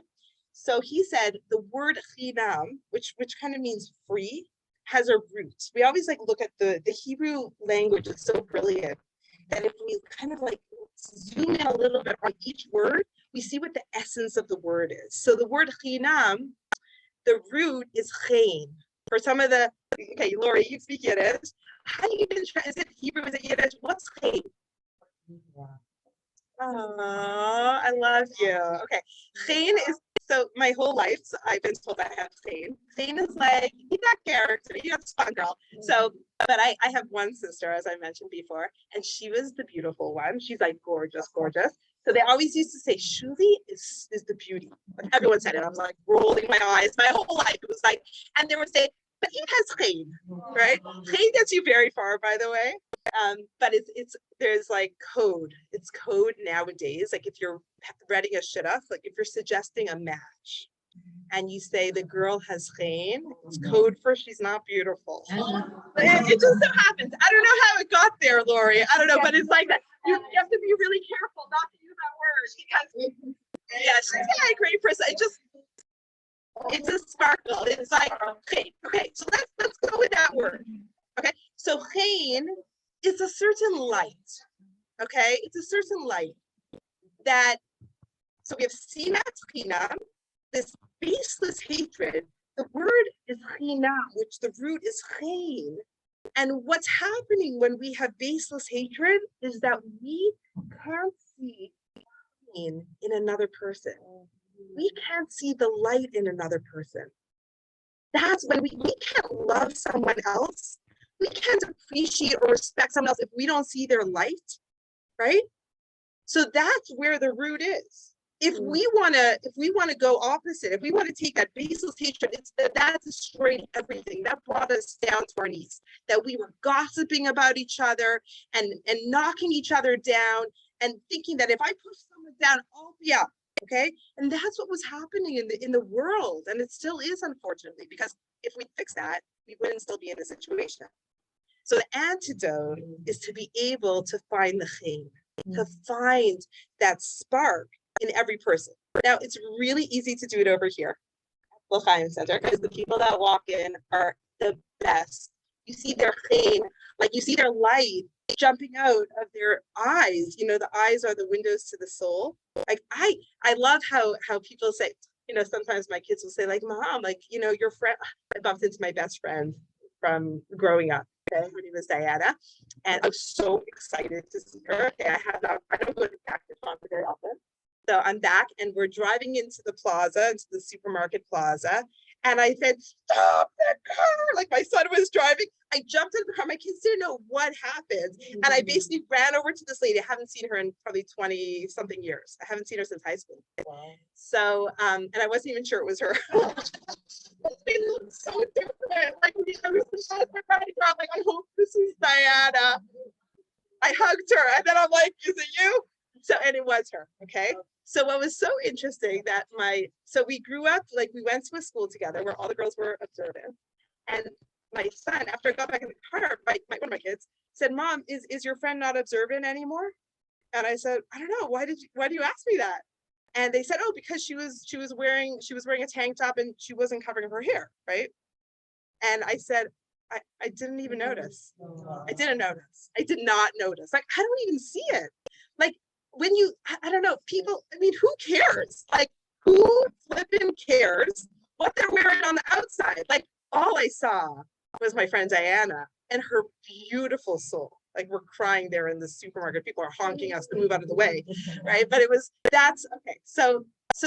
so he said the word chinam, which kind of means free, has a root. We always look at the Hebrew language. It's so brilliant that if we kind of zoom in a little bit on each word, we see what the essence of the word is. So the word chinam, the root is chen. For some of the, okay, Lori, you speak Yiddish. How do you even try? Is it Hebrew? Is it Yiddish? What's chen? Oh, I love you. Okay, chen is, so my whole life, so I've been told I have chen. Chen is you that character, you that fun girl. So, but I have one sister, as I mentioned before, and she was the beautiful one. She's gorgeous, gorgeous. So they always used to say, Shuli is the beauty. Everyone said it. I was rolling my eyes my whole life. It was and they would say, but he has chen, right? Chen gets you very far, by the way. But there's code. It's code nowadays. If you're reading a shidduch, if you're suggesting a match, and you say the girl has chen, it's code for she's not beautiful. It just so happens. I don't know how it got there, Lori. I don't know, but it's that. You have to be really careful not to use that word because she's a great person. It's a sparkle. It's okay. So let's go with that word. Okay. So chen is a certain light. Okay, it's a certain light that. So we have sinat chinam, this baseless hatred. The word is chinam, which the root is chen. And what's happening when we have baseless hatred is that we can't see pain in another person. We can't see the light in another person. That's when we can't love someone else. We can't appreciate or respect someone else if we don't see their light, right? So that's where the root is. If we want to go opposite, if we want to take that baseless hatred, that destroyed everything. That brought us down to our knees. That we were gossiping about each other and knocking each other down and thinking that if I push someone down, I'll be up. Okay, and that's what was happening in the world, and it still is, unfortunately, because if we fix that, we wouldn't still be in this situation. So the antidote is to be able to find the chen, to find that spark in every person. Now, it's really easy to do it over here at L'chaim Center because the people that walk in are the best. You see their chen, you see their light jumping out of their eyes. The eyes are the windows to the soul. I love how people say, sometimes my kids will say Mom, your friend, I bumped into my best friend from growing up. Okay, her name is Diana. And I was so excited to see her. Okay, I don't go to Cactus Ponder very often. So I'm back and we're driving into the plaza, into the supermarket plaza. And I said, stop that car. Like my son was driving. I jumped in the car. My kids didn't know what happened. And I basically ran over to this lady. I haven't seen her in probably 20 something years. I haven't seen her since high school. Wow. So, and I wasn't even sure it was her. They look so different. Like, I was like, I hope this is Diana. I hugged her and then I'm like, is it you? So, and it was her, okay? So what was so interesting that so we grew up, like we went to a school together where all the girls were observant. And my son, after I got back in the car, one of my kids said, Mom, is your friend not observant anymore? And I said, I don't know, why do you ask me that? And they said, oh, because she was wearing a tank top and she wasn't covering her hair, right? And I said, I didn't even notice. I didn't notice. I did not notice. Like, I don't even see it. Like, when you, I don't know, people, I mean, who cares? Like, who flipping cares what they're wearing on the outside? Like, all I saw was my friend Diana and her beautiful soul. Like, we're crying there in the supermarket. People are honking us to move out of the way, right? But that's, okay. So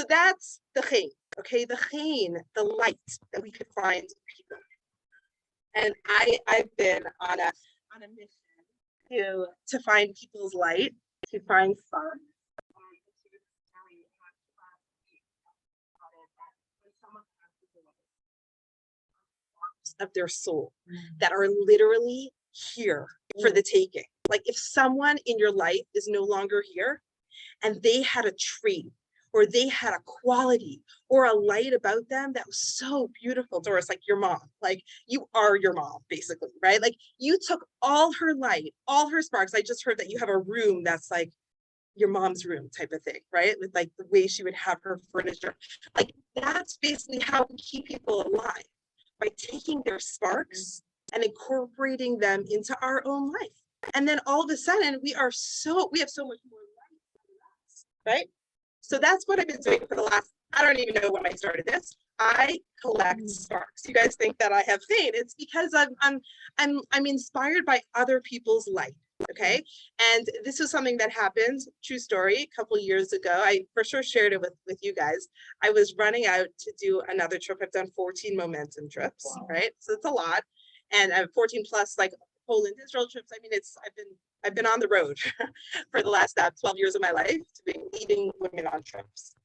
that's the chain, okay? The chain, the light that we could find in people. And I've been on a mission to find people's light, to find fun. Of their soul that are literally here for the taking. Like, if someone in your life is no longer here and they had a trait or they had a quality or a light about them that was so beautiful, Doris, like your mom, like you are your mom, basically, right? Like, you took all her light, all her sparks. I just heard that you have a room that's like your mom's room type of thing, right? With like the way she would have her furniture. Like, that's basically how we keep people alive, by taking their sparks and incorporating them into our own life. And then all of a sudden we have so much more life, right? So that's what I've been doing for the last, I don't even know when I started this. I collect sparks. You guys think that I have faith. It's because I'm inspired by other people's light. Okay. And this is something that happened, true story, a couple of years ago. I for sure shared it with you guys. I was running out to do another trip. I've done 14 momentum trips, right? So it's a lot. And 14 plus like Poland, Israel trips. I mean, I've been on the road for the last 12 years of my life to be leading women on trips.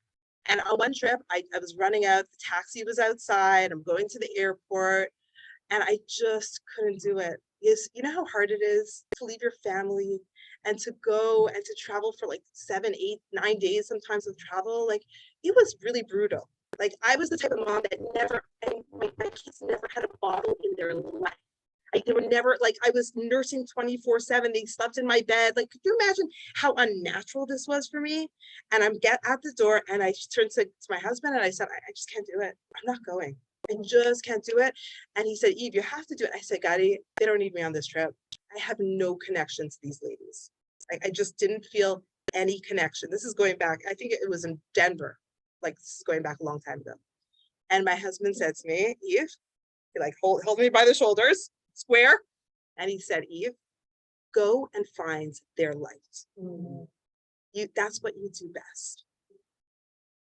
And on one trip, I was running out, the taxi was outside, I'm going to the airport, and I just couldn't do it. You know how hard it is to leave your family and to go and to travel for like 7, 8, 9 days sometimes of travel. Like, it was really brutal. Like, I was the type of mom that never, and my kids never had a bottle in their life. They were never, like, I was nursing 24/7. They slept in my bed. Like, could you imagine how unnatural this was for me? And I'm at the door and I turned to my husband and I said, I just can't do it. I'm not going. I just can't do it. And he said, Eve, you have to do it. I said, Gadi, they don't need me on this trip. I have no connection to these ladies. I just didn't feel any connection. This is going back, I think it was in Denver. Like, this is going back a long time ago. And my husband said to me, Eve, he like hold me by the shoulders, square. And he said, Eve, go and find their light. That's what you do best.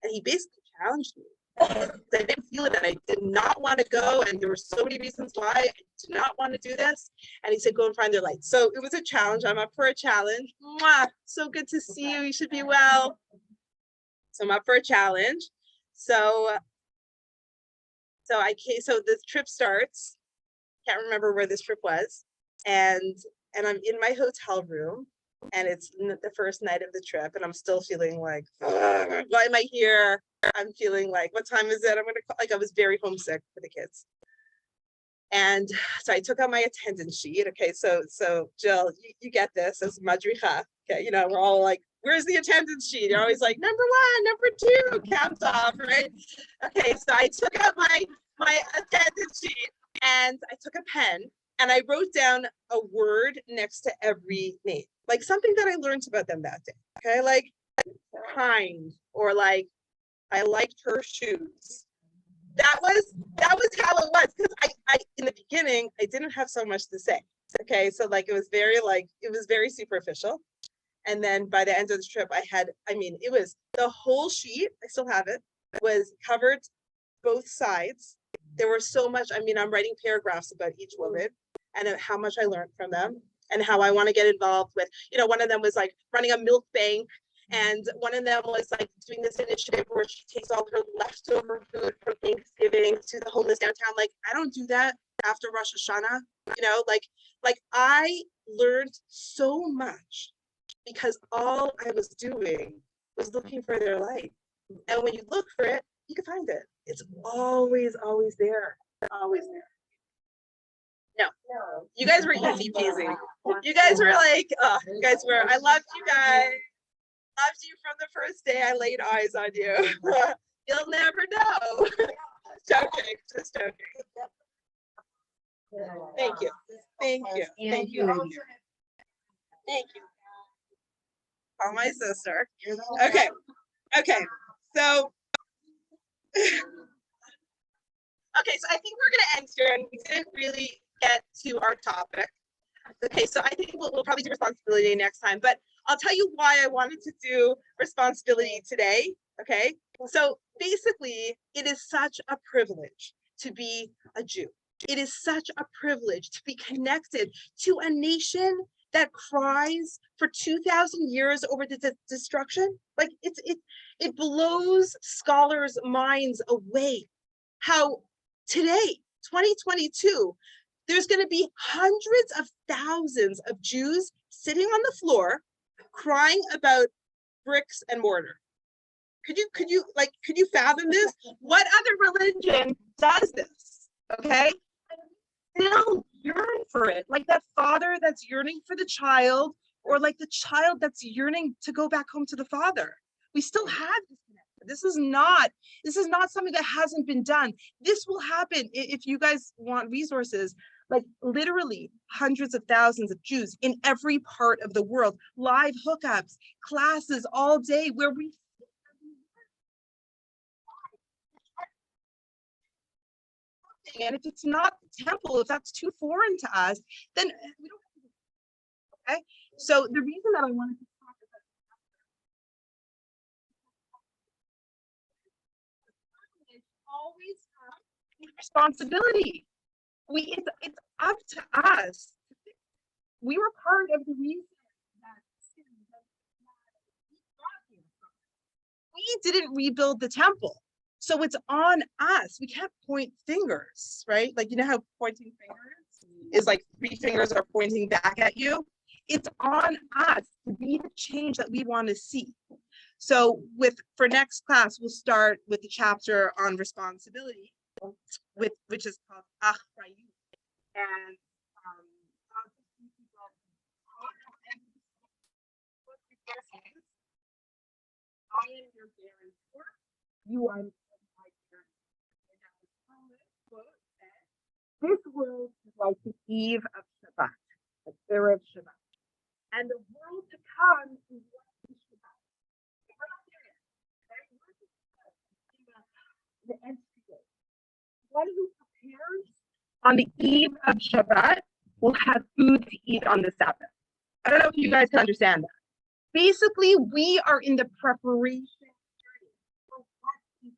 And he basically challenged me. I didn't feel it and I did not want to go. And there were so many reasons why I did not want to do this. And he said, go and find their light. So it was a challenge. I'm up for a challenge. Mwah! So good to see you. You should be well. So I'm up for a challenge. So the trip starts. Can't remember where this trip was. And I'm in my hotel room. And it's the first night of the trip. And I'm still feeling like, why am I here? I'm feeling like, what time is it? I'm gonna call. Like, I was very homesick for the kids. And so I took out my attendance sheet. Okay, so Jill, you get this as madricha. Okay, you know, we're all like, where's the attendance sheet? You're always like, number 1, number 2, count off, right? Okay, so I took out my attendance sheet and I took a pen and I wrote down a word next to every name, like something that I learned about them that day. Okay, like kind, or like, I liked her shoes. That was how it was. Because I in the beginning, I didn't have so much to say. Okay, so like it was very superficial. And then by the end of the trip, I mean, it was the whole sheet, I still have it, was covered both sides. There was so much, I mean, I'm writing paragraphs about each woman and how much I learned from them and how I want to get involved with, one of them was like running a milk bank. And one of them was like doing this initiative where she takes all her leftover food from Thanksgiving to the homeless downtown. Like, I don't do that after Rosh Hashanah, like I learned so much because all I was doing was looking for their light. And when you look for it, you can find it. It's always, always there. Always there. No, you guys were easy peasy. You guys were like, I loved you guys. Loved you from the first day I laid eyes on you. You'll never know. Joking, just joking. Thank you. Thank you. Thank you. Thank you. Oh, my sister. Okay. Okay. So, so I think we're gonna end here, and we didn't really get to our topic. Okay, so I think we'll probably do responsibility next time, but I'll tell you why I wanted to do responsibility today. Okay, so basically, it is such a privilege to be a Jew. It is such a privilege to be connected to a nation that cries for 2,000 years over the destruction. Like it blows scholars' minds away how today, 2022, there's going to be hundreds of thousands of Jews sitting on the floor crying about bricks and mortar. Could you fathom this? What other religion does this? Okay, still yearn for it, like that father that's yearning for the child, or like the child that's yearning to go back home to the father. We still have this connection. This is not something that hasn't been done. This will happen if you guys want resources. Like literally hundreds of thousands of Jews in every part of the world, live hookups, classes all day where we and if it's not the temple, if that's too foreign to us, then we don't. Okay, so the reason that I wanted to talk about always have responsibility. It's up to us. We were part of the reason that we didn't rebuild the temple. So it's on us. We can't point fingers, right? Like, you know how pointing fingers is like 3 fingers are pointing back at you? It's on us to be the change that we want to see. So for next class, we'll start with the chapter on responsibility, which is called Achrayut. And I am your guarantor. You are my guarantor. This world is like the eve of Shabbat, the Erev Shabbat. And the world to come is like Shabbat. The end of the one who prepares on the eve of Shabbat will have food to eat on the Sabbath. I don't know if you guys can understand that. Basically, we are in the preparation period for what is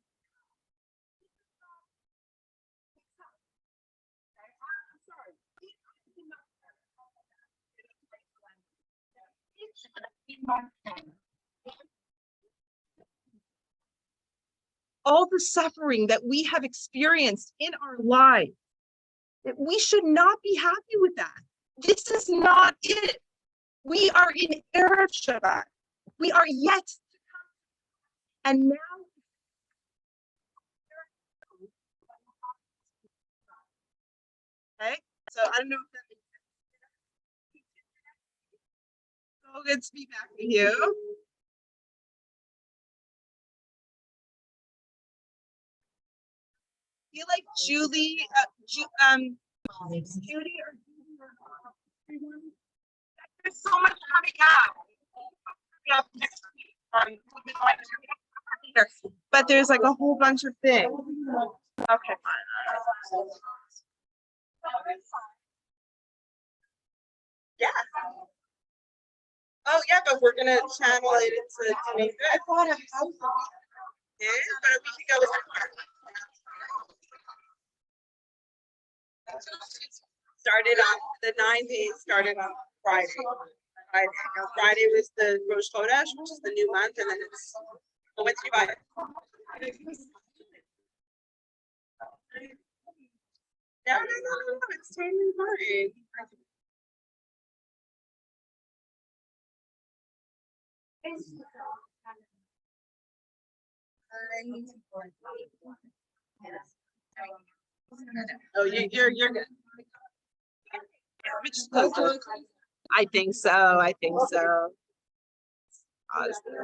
all the suffering that we have experienced in our lives, we should not be happy with that. This is not it. We are in Erev Shabbat. We are yet to come. And now, okay, so I don't know if that makes sense. So good to be back with you. I feel like Judy or there's so much coming out. But there's like a whole bunch of things. Okay, fine. Yeah. Oh, yeah, but we're gonna channel it into doing good. Yeah, but we can go with that. Started on the 9 days, started on Friday. Now Friday was the Rosh Chodesh, which is the new month, and then it's Wednesday by. No, it's totally fine. Oh, you're good. Yeah, let me just close it. I think so.